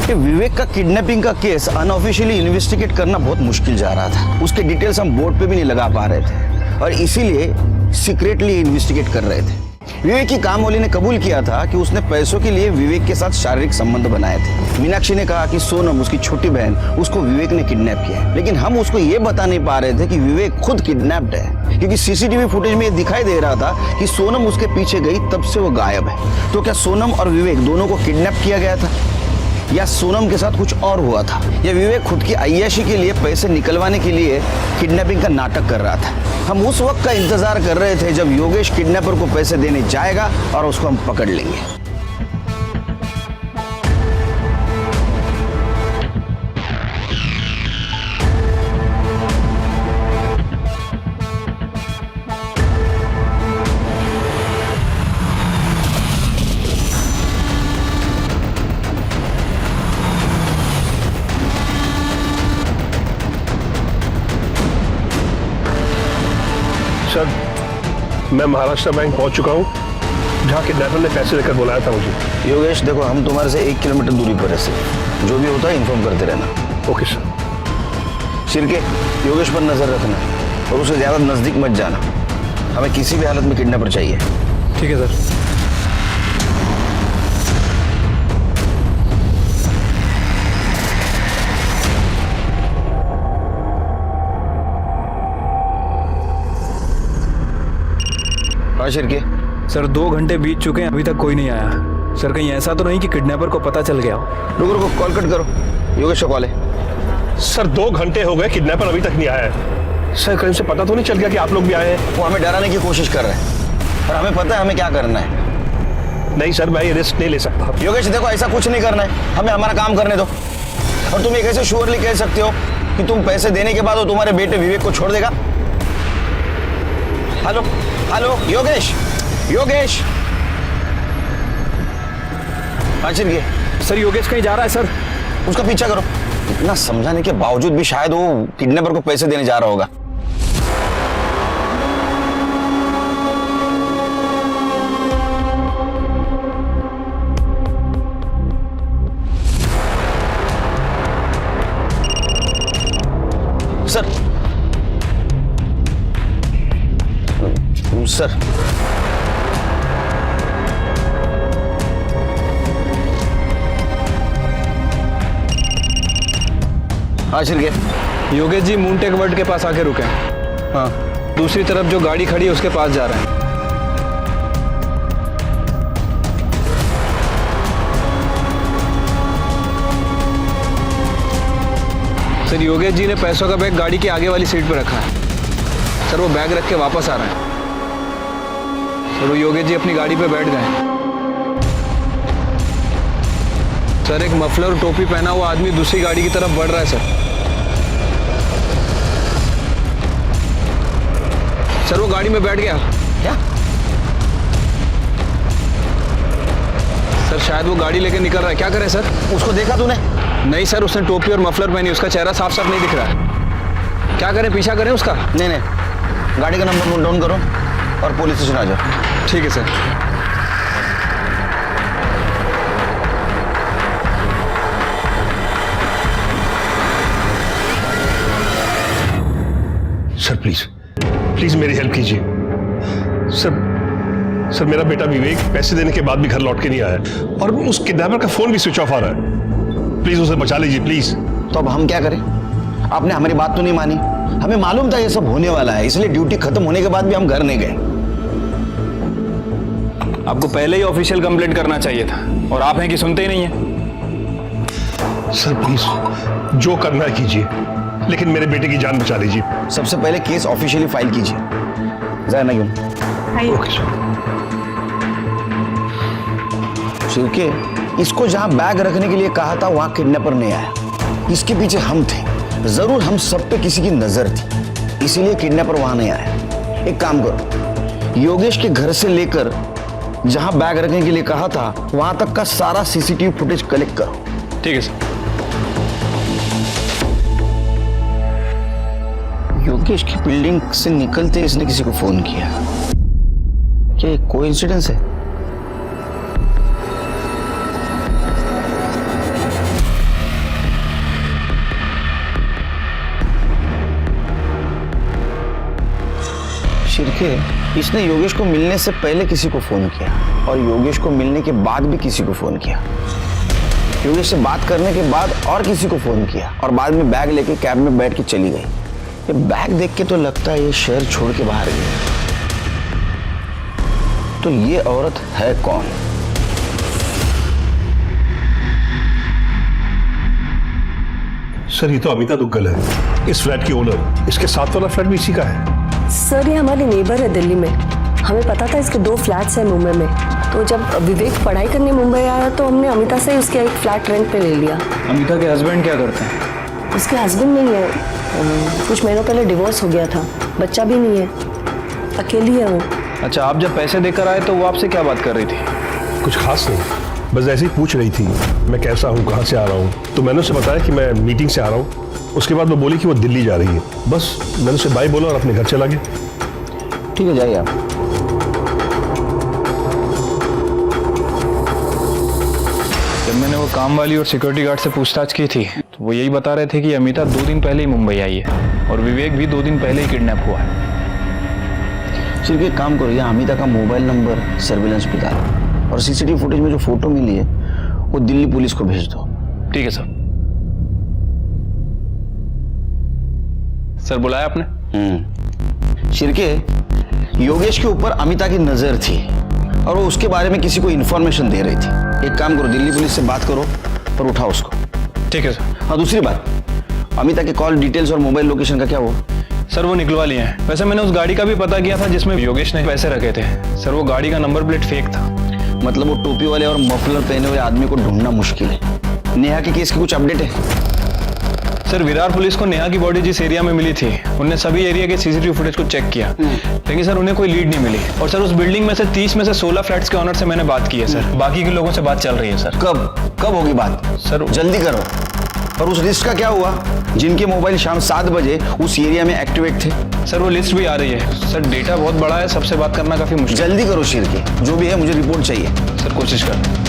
ये विवेक का किडनैपिंग का केस अनऑफिशियली इन्वेस्टिगेट करना बहुत मुश्किल जा रहा था। उसके डिटेल्स हम बोर्ड पे भी नहीं लगा पा रहे थे और इसीलिए सीक्रेटली इन्वेस्टिगेट कर रहे थे। विवेक की कामवाली ने कबूल किया था कि उसने पैसों के लिए विवेक के साथ शारीरिक संबंध बनाए थे। मीनाक्षी ने कहा कि सोनम उसकी छोटी बहन उसको विवेक ने किडनैप किया है, लेकिन हम उसको ये बता नहीं पा रहे थे कि विवेक खुद किडनैप्ड है, क्योंकि सीसीटीवी फुटेज में ये दिखाई दे रहा था कि सोनम उसके पीछे गई तब से वो गायब है। तो क्या सोनम और विवेक दोनों को किडनैप किया गया था, या सोनम के साथ कुछ और हुआ था, या विवेक खुद की अय्याशी के लिए पैसे निकलवाने के लिए किडनैपिंग का नाटक कर रहा था? हम उस वक्त का इंतजार कर रहे थे जब योगेश किडनैपर को पैसे देने जाएगा और उसको हम पकड़ लेंगे। मैं महाराष्ट्र बैंक पहुंच चुका हूं, जहां किडनैपर ने पैसे लेकर बुलाया था मुझे। योगेश देखो, हम तुम्हारे से 1 किलोमीटर दूरी पर है सिर्फ। जो भी होता है इन्फॉर्म करते रहना। Okay sir. शिरके, योगेश पर नजर रखना और उसे ज्यादा नजदीक मत जाना। हमें किसी भी हालत में किडनैपर चाहिए। ठीक है सर। हाँ शिरके। सर 2 घंटे बीत चुके हैं, अभी तक कोई नहीं आया। सर कहीं ऐसा तो नहीं कि किडनैपर को पता चल गया हो? रुको रुको, कॉल कट करो। योगेश का कॉल है। सर 2 घंटे हो गए, किडनैपर अभी तक नहीं आया है। सर कहीं से पता तो नहीं चल गया कि आप लोग भी आए हैं? वो हमें डराने की कोशिश कर रहे हैं और हमें पता है हमें क्या करना है। नहीं सर, मैं ये रिस्क नहीं ले सकता। योगेश देखो, ऐसा कुछ नहीं करना है, हमें हमारा काम करने दो। और तुम ये कैसे श्योरली कह सकते हो कि तुम पैसे देने के बाद वो तुम्हारे बेटे विवेक को छोड़ देगा? Hello hello Yogesh, Yogesh. Sir Yogesh कहीं जा रहा है सर। उसका पीछा करो। इतना समझाने के बावजूद भी शायद वो किडनैपर को पैसे देने जा रहा होगा। सर सर हाँ शिरके। योगेश जी मूनटेक वर्ल्ड के पास आके रुके। हाँ, दूसरी तरफ जो गाड़ी खड़ी है उसके पास जा रहे हैं। सर योगेश जी ने पैसों का बैग गाड़ी की आगे वाली सीट पर रखा है। सर वो बैग रख के वापस आ रहे हैं। सर वो योगेश जी अपनी गाड़ी पे बैठ गए। सर एक मफलर और टोपी पहना हुआ आदमी दूसरी गाड़ी की तरफ बढ़ रहा है सर। सर वो गाड़ी में बैठ गया। क्या? सर शायद वो गाड़ी लेके निकल रहा है। क्या करें सर? उसको देखा तूने? नहीं सर, उसने टोपी और मफलर पहनी, उसका चेहरा साफ साफ नहीं दिख रहा है। क्या करें, पीछा करें उसका? नहीं नहीं, गाड़ी का नंबर नोट डाउन करो और पुलिस स्टेशन आ जाओ। ठीक है सर। सर प्लीज प्लीज मेरी हेल्प कीजिए। सर मेरा बेटा विवेक पैसे देने के बाद भी घर लौट के नहीं आया और उस किडनैपर का फोन भी स्विच ऑफ आ रहा है। प्लीज उसे बचा लीजिए प्लीज। तो अब हम क्या करें? आपने हमारी बात तो नहीं मानी। हमें मालूम था ये सब होने वाला है, इसलिए ड्यूटी खत्म होने के बाद भी हम घर नहीं गए। आपको पहले ही ऑफिशियल कंप्लेंट करना चाहिए था और आप हैं कि सुनते ही नहीं है। सर प्लीज जो करना है कीजिए, लेकिन मेरे बेटे की जान बचा लीजिए। सबसे पहले केस ऑफिशियली फाइल कीजिए। जाए ना ओके सर। शिवके, इसको जहां बैग रखने के लिए कहा था वहां किडनैपर नहीं आया। इसके पीछे हम थे। जरूर हम सब पे किसी की नजर थी, इसीलिए किडनैपर वहां नहीं आया। एक काम करो, योगेश के घर से लेकर जहां बैग रखने के लिए कहा था वहां तक का सारा सीसीटीवी फुटेज कलेक्ट करो। ठीक है सर। योगेश की बिल्डिंग से निकलते इसने किसी को फोन किया। क्या कोइंसिडेंस है? शिरके, इसने योगेश को मिलने से पहले किसी को फोन किया और योगेश को मिलने के बाद भी किसी को फोन किया। योगेश से बात करने के बाद और किसी को फोन किया और बाद में बैग लेके कैब में बैठ के चली गई। ये बैग देख के तो लगता है ये शहर छोड़ के बाहर गई। तो ये औरत है कौन? सर ये तो अमिता दुग्गल है, इस फ्लैट की ओनर। इसके साथ वाला फ्लैट भी इसी का है। सर ये हमारी नेबर है दिल्ली में। हमें पता था इसके 2 फ्लैट्स हैं मुंबई में। तो जब विवेक पढ़ाई करने मुंबई आया तो हमने अमिता से उसका एक फ्लैट रेंट पे ले लिया। अमिता के हस्बैंड क्या करते हैं? उसके हस्बैंड नहीं है, कुछ महीनों पहले डिवोर्स हो गया था, बच्चा भी नहीं है, अकेली है वो। अच्छा, आप जब पैसे देकर आए तो वो आपसे क्या बात कर रही थी? कुछ खास नहीं, बस ऐसे ही पूछ रही थी मैं कैसा हूँ, कहाँ से आ रहा हूँ। तो मैंने उसे बताया कि मैं मीटिंग से आ रहा हूँ। उसके बाद वो बोली कि वो दिल्ली जा रही है। बस मैंने उसे बाय बोला और अपने घर चला गया। ठीक है, जाइए आप। काम वाली और सिक्योरिटी गार्ड से पूछताछ की थी तो वो यही बता रहे थे कि अमिता 2 दिन पहले ही मुंबई आई है और विवेक भी 2 दिन पहले ही किडनैप हुआ है। सिर्फ एक काम करो, या अमिता का मोबाइल नंबर सर्विलेंस पे डालो और सीसीटीवी फुटेज में जो फोटो मिली है वो दिल्ली पुलिस को भेज दो। ठीक है सर। सर बुलाया आपने? शिर्के, योगेश के ऊपर अमिता की नजर थी और वो उसके बारे में किसी को इन्फॉर्मेशन दे रही थी। एक काम करो, दिल्ली पुलिस से बात करो और उठाओ उसको। ठीक है सर। हाँ, दूसरी बात, अमिता के कॉल डिटेल्स और मोबाइल लोकेशन का क्या हुआ? सर वो निकलवा लिए हैं। वैसे मैंने उस गाड़ी का भी पता किया था जिसमें योगेश ने पैसे रखे थे। सर वो गाड़ी का नंबर प्लेट फेक था। मतलब वो टोपी वाले और मफलर पहने हुए आदमी को ढूंढना मुश्किल है। नेहा के केस की कुछ अपडेट है? सर विरार पुलिस को नेहा की बॉडी जिस एरिया में मिली थी उन्होंने सभी एरिया के सीसीटीवी फुटेज को चेक किया, लेकिन सर उन्हें कोई लीड नहीं मिली। और सर उस बिल्डिंग में से 30 में से 16 फ्लैट्स के ऑनर से मैंने बात की है सर। बाकी के लोगों से बात चल रही है सर। कब होगी बात? सर जल्दी करो। और उस लिस्ट का क्या हुआ जिनके मोबाइल शाम 7 बजे उस एरिया में एक्टिवेट थे? सर वो लिस्ट भी आ रही है सर। डेटा बहुत बड़ा है, सबसे बात करना काफी मुश्किल। जल्दी करो शिर्के, जो भी है मुझे रिपोर्ट चाहिए। सर कोशिश कर।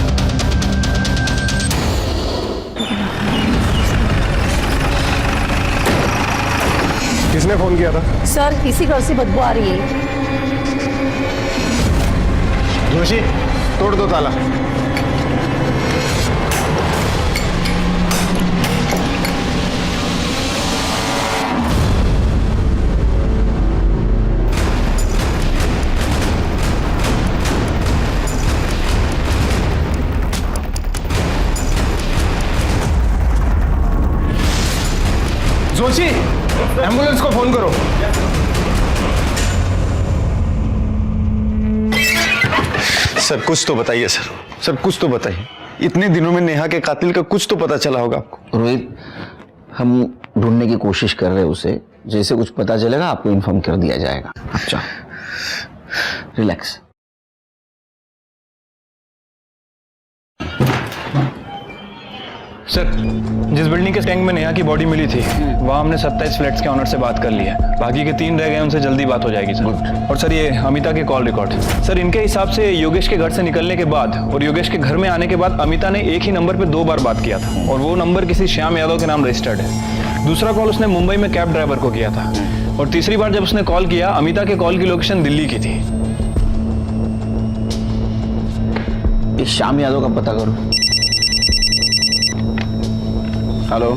किसने फोन किया था? सर इसी घर से बदबू आ रही है। जोशी, तोड़ दो ताला। जोशी, एम्बुलेंस को फोन करो। सर कुछ तो बताइए सर कुछ तो बताइए। इतने दिनों में नेहा के कातिल का कुछ तो पता चला होगा आपको। रोहित, हम ढूंढने की कोशिश कर रहे हैं उसे। जैसे कुछ पता चलेगा आपको इन्फॉर्म कर दिया जाएगा। अच्छा, रिलैक्स। सर जिस बिल्डिंग के टैंक में नेहा की बॉडी मिली थी वहाँ हमने 27 फ्लैट्स के ऑनर से बात कर ली है। बाकी के 3 रह गए, उनसे जल्दी बात हो जाएगी सर। और सर ये अमिता के कॉल रिकॉर्ड। सर इनके हिसाब से योगेश के घर से निकलने के बाद और योगेश के घर में आने के बाद अमिता ने एक ही नंबर पे 2 बार बात किया था और वो नंबर किसी श्याम यादव के नाम रजिस्टर्ड है। दूसरा कॉल उसने मुंबई में कैब ड्राइवर को किया था और तीसरी बार जब उसने कॉल किया अमिता के कॉल की लोकेशन दिल्ली की थी। इस श्याम यादव का पता करो। Hello,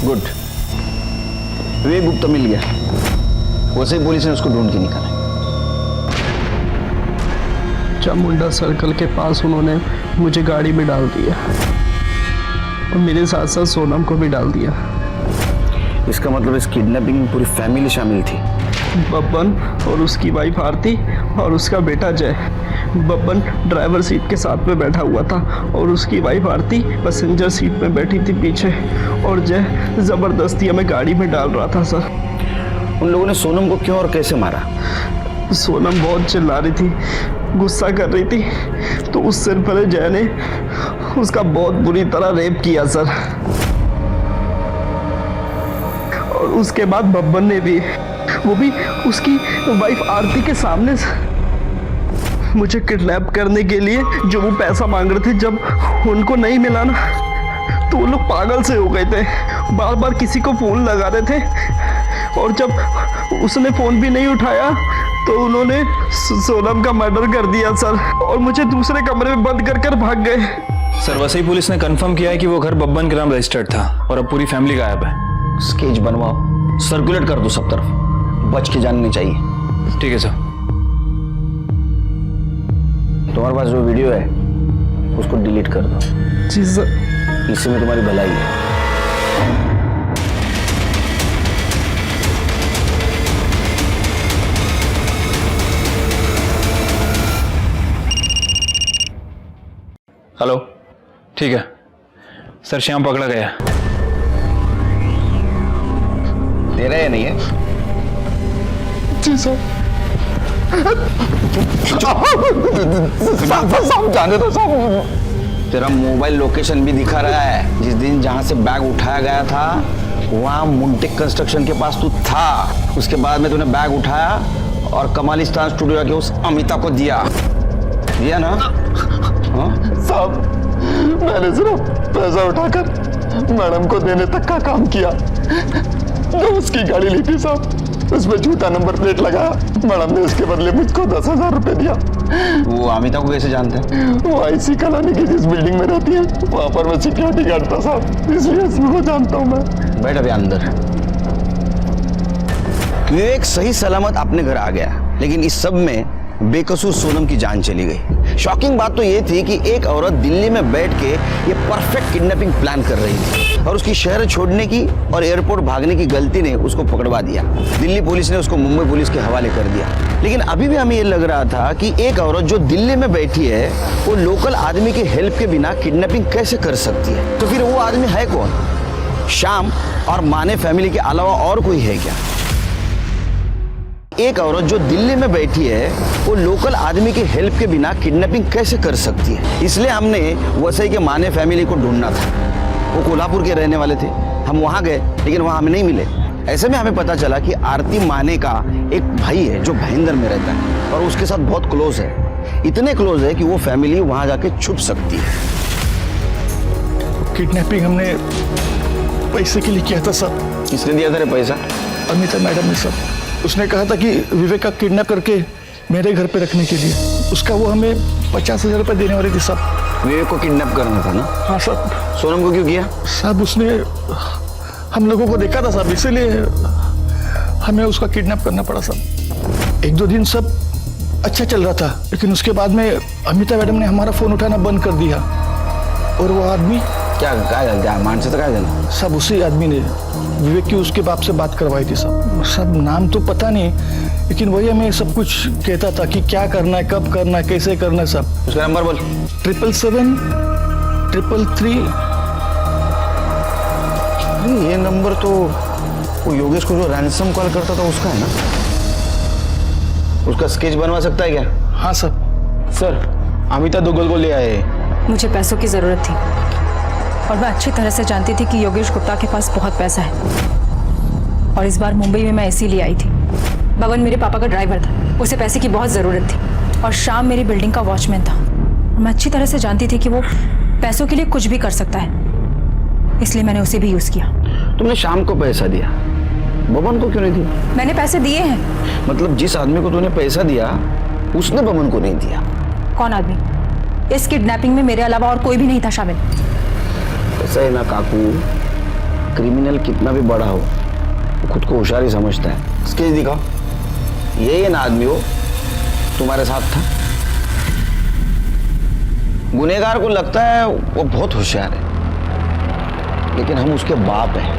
good. विवेक गुप्ता मिल गया। वैसे ही पुलिस ने उसको ढूंढ के निकाला। चामुंडा सर्कल के पास उन्होंने मुझे गाड़ी में डाल दिया और मेरे साथ साथ सोनम को भी डाल दिया। इसका मतलब इस किडनैपिंग में पूरी फैमिली शामिल थी? बब्बन और उसकी वाइफ आरती और उसका बेटा जय। बब्बन ड्राइवर सीट के साथ में बैठा हुआ था और उसकी वाइफ आरती पैसेंजर सीट में बैठी थी पीछे और जय जबरदस्ती हमें गाड़ी में डाल रहा था सर। उन लोगों ने सोनम को क्यों और कैसे मारा? सोनम बहुत चिल्ला रही थी, गुस्सा कर रही थी, तो उससे पहले जय ने उसका बहुत बुरी तरह रेप किया सर। और उसके बाद बब्बन ने भी, वो भी उसकी वाइफ आरती के सामने मुझे किडनैप करने के लिए जो वो पैसा मांग रहे थे, जब उनको नहीं मिला ना तो वो लोग पागल से हो गए थे। बार बार किसी को फोन लगा रहे थे और जब उसने फोन भी नहीं उठाया तो उन्होंने सोनम का मर्डर कर दिया सर और मुझे दूसरे कमरे में बंद कर भाग गए। सर वसई पुलिस ने कंफर्म किया है कि वो घर बब्बन के नाम रजिस्टर्ड था और अब पूरी फैमिली गायब है। स्केच बनवाओ, सर्कुलेट कर दो सब तरफ, बच के जानने चाहिए। ठीक है सर। तुम्हारे पास जो वीडियो है उसको डिलीट कर दो। जी सर। इससे में तुम्हारी भलाई है। हेलो, ठीक है सर, श्याम पकड़ा गया। तेरा या नहीं है? जी सर। जाने दो साहब। तेरा मोबाइल लोकेशन भी दिखा रहा है। जिस दिन जहां से बैग उठाया गया था वहां मुंटिक कंस्ट्रक्शन के पास तू था। उसके बाद में तूने बैग उठाया और कमालिस्तान स्टूडियो के उस अमिता को दिया। दिया ना? हाँ? साहब, मैंने सिर्फ पैसा उठाकर मैडम को देने तक का काम किया। जो उसकी गाड़ी ली थी साहब, उसमें झूठा नंबर प्लेट लगाया। मैडम ने उसके बदले मुझको 10,000 रुपए दिया। वो अमिता को कैसे जानते हैं? वो आईसी कॉलोनी की जिस बिल्डिंग में रहती है, वहां पर मैं सिक्योरिटी गार्ड था साहब, इसलिए उसको जानता हूँ मैं। बैठ अभी अंदर। विवेक सही सलामत अपने घर आ गया, लेकिन इस सब में बेकसूर सोनम की जान चली गई। शॉकिंग बात तो ये थी कि एक औरत दिल्ली में बैठ के ये परफेक्ट किडनैपिंग प्लान कर रही थी और उसकी शहर छोड़ने की और एयरपोर्ट भागने की गलती ने उसको पकड़वा दिया। दिल्ली पुलिस ने उसको मुंबई पुलिस के हवाले कर दिया। लेकिन अभी भी हमें ये लग रहा था कि एक औरत जो दिल्ली में बैठी है वो लोकल आदमी की हेल्प के बिना किडनैपिंग कैसे कर सकती है? तो फिर वो आदमी है कौन? श्याम और माने फैमिली के अलावा और कोई है क्या? एक औरत जो दिल्ली में बैठी है वो लोकल आदमी की हेल्प के बिना किडनैपिंग कैसे कर सकती है? इसलिए हमने वसई के माने फैमिली को ढूंढना था। वो कोल्हापुर के रहने वाले थे। हम वहां गए लेकिन वहां हमें नहीं मिले। ऐसे में हमें पता चला कि आरती माने का एक भाई है जो भाईंदर में रहता है और उसके साथ बहुत क्लोज है। इतने क्लोज है कि वो फैमिली वहां जाके छुप सकती है। किडनैपिंग हमने पैसे के लिए किया था सर। किसने दिया था रे पैसा? अमिता मैडम ने सर। उसने कहा था कि विवेक का किडनैप करके मेरे घर पे रखने के लिए। उसका वो हमें 50,000 रुपये देने वाली थी साहब। विवेक को किडनैप करना था ना? हाँ साहब। सोनम को क्यों किया? साहब उसने हम लोगों को देखा था साहब, इसीलिए हमें उसका किडनैप करना पड़ा साहब। 1-2 दिन सब अच्छा चल रहा था, लेकिन उसके बाद में अमिता मैडम ने हमारा फोन उठाना बंद कर दिया। और वो आदमी क्या मानसे तो क्या जाना? सब उसी आदमी ने विवेक की उसके बाप से बात करवाई थी साहब। सब नाम तो पता नहीं, लेकिन वही हमें सब कुछ कहता था कि क्या करना है, कब करना है, कैसे करना है सब। उसका नंबर बोल। 777-333। ये नंबर तो वो योगेश को जो रैंसम कॉल करता था उसका है ना? उसका स्केच बनवा सकता है क्या? हाँ सर, अमिता दुग्गल को ले आए। मुझे पैसों की जरूरत थी और मैं अच्छी तरह से जानती थी कि योगेश गुप्ता के पास बहुत पैसा है और इस बार मुंबई में मैं इसीलिए आई थी। बबन मेरे पापा का ड्राइवर था, उसे पैसे की बहुत ज़रूरत थी और श्याम मेरी बिल्डिंग का वॉचमैन था। मैं अच्छी तरह से जानती थी कि वो पैसों के लिए कुछ भी कर सकता है, इसलिए मैंने उसे भी यूज़ किया। तुमने श्याम को पैसा दिया, बबन को क्यों नहीं दिया? मैंने पैसे दिए हैं। मतलब जिस आदमी को तूने पैसा दिया उसने बबन को नहीं दिया? कौन आदमी? इस किडनैपिंग में मेरे अलावा और कोई भी नहीं था शामिल। ऐसा है ना काकू, क्रिमिनल कितना भी बड़ा हो वो खुद को होशियारी समझता है। स्केच दिखाओ। ये ना आदमी हो तुम्हारे साथ था। गुनहगार को लगता है वो बहुत होशियार है, लेकिन हम उसके बाप हैं।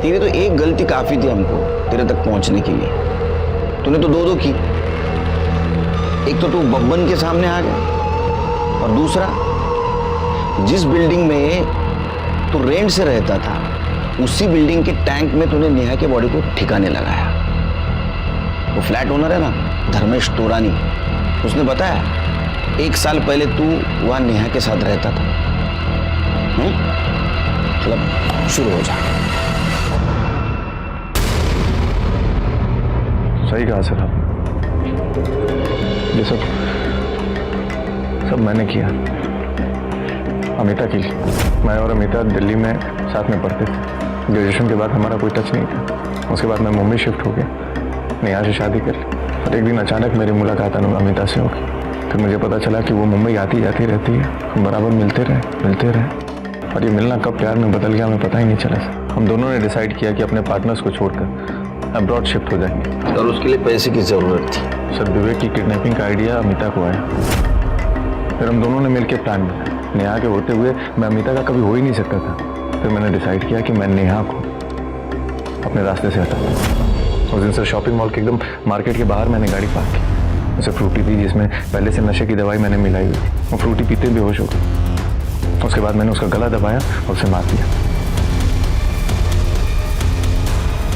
तेरी तो एक गलती काफी थी हमको तेरे तक पहुंचने के लिए। तूने तो दो की। एक तो तू बब्बन के सामने आ गया और दूसरा जिस बिल्डिंग में तू रेंट से रहता था उसी बिल्डिंग के टैंक में तूने नेहा के बॉडी को ठिकाने लगाया। वो फ्लैट ओनर है ना, धर्मेश तोरानी, उसने बताया 1 साल पहले तू वहां नेहा के साथ रहता था। मतलब शुरू हो जा। सही कहा सर आप। ये सब मैंने किया अमिता के लिए। मैं और अमिता दिल्ली में साथ में पढ़ते थे। ग्रेजुएशन के बाद हमारा कोई टच नहीं था। उसके बाद मैं मुंबई शिफ्ट हो गया, नेहा से शादी कर ली और एक दिन अचानक मेरी मुलाकात अमिता से होगी। फिर मुझे पता चला कि वो मुंबई आती जाती रहती है। हम बराबर मिलते रहे और ये मिलना कब प्यार में बदल गया हमें पता ही नहीं चला सर। हम दोनों ने डिसाइड किया कि अपने पार्टनर्स को छोड़कर अब्रॉड शिफ्ट हो जाएंगे। और उसके लिए पैसे की जरूरत थी। सर विवेक की किडनैपिंग का आइडिया अमिता को आया। फिर हम दोनों ने मिलकर प्लान बनाया। नेहा के होते हुए मैं अमिता का कभी हो ही नहीं सकता था। फिर मैंने डिसाइड किया कि मैं नेहा को अपने रास्ते से हटा दूँ। उस दिन सर शॉपिंग मॉल के एकदम मार्केट के बाहर मैंने गाड़ी पार्क की। उसे फ्रूटी थी जिसमें पहले से नशे की दवाई मैंने मिलाई हुई थी। वो फ्रूटी पीते बेहोश हो गई। उसके बाद मैंने उसका गला दबाया और उसे मार दिया।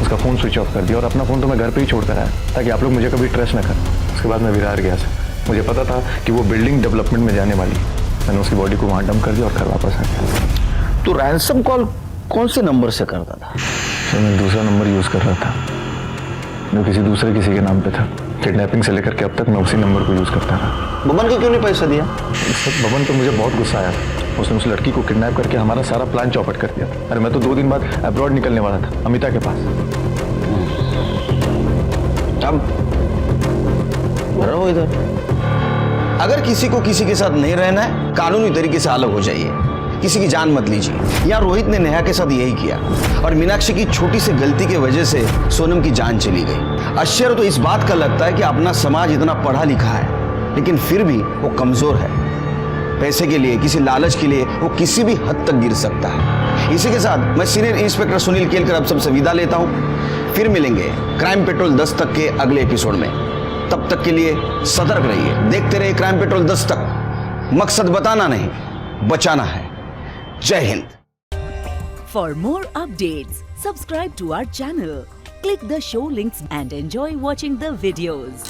उसका फ़ोन स्विच ऑफ कर दिया और अपना फ़ोन तो मैं घर पे ही छोड़ कर आया ताकि आप लोग मुझे कभी ट्रेस न करें। उसके बाद मैं विरार गया सर। मुझे पता था कि वो बिल्डिंग डेवलपमेंट में जाने वाली है। मैंने उसकी बॉडी को वहाँ डंप कर दिया और घर वापस आ गया। तो रैंसम कॉल कौन से नंबर से करता था? सर मैं दूसरा नंबर यूज़ कर रहा था जो किसी के नाम पे था। किडनैपिंग से लेकर के अब तक मैं उसी नंबर को यूज़ करता रहा। बबन को क्यों नहीं पैसा दिया? सर बबन पे मुझे बहुत गुस्सा आया। उसने उस लड़की को किडनैप करके हमारा सारा प्लान चौपट कर दिया था। अरे मैं तो 2 दिन बाद अब्रॉड निकलने वाला था, अमिता के पास। अब रहो इधर। अगर किसी को किसी के साथ नहीं रहना है, कानूनी तरीके से अलग हो जाइए, किसी की जान मत लीजिए। यहाँ रोहित ने नेहा के साथ यही किया और मीनाक्षी की छोटी सी गलती की वजह से सोनम की जान चली गई। आश्चर्य तो इस बात का लगता है कि अपना समाज इतना पढ़ा लिखा है, लेकिन फिर भी वो कमजोर है। पैसे के लिए, किसी लालच के लिए वो किसी भी हद तक गिर सकता है। इसी के साथ मैं सीनियर इंस्पेक्टर सुनील केलकर अब सबसे विदा लेता हूं। फिर मिलेंगे क्राइम पेट्रोल दस्तक के अगले एपिसोड में। तब तक के लिए सतर्क रहिए, देखते रहिए क्राइम पेट्रोल दस्तक। मकसद बताना नहीं, बचाना है। जय Hind. For more updates, subscribe to our channel, click the show links and enjoy watching the videos.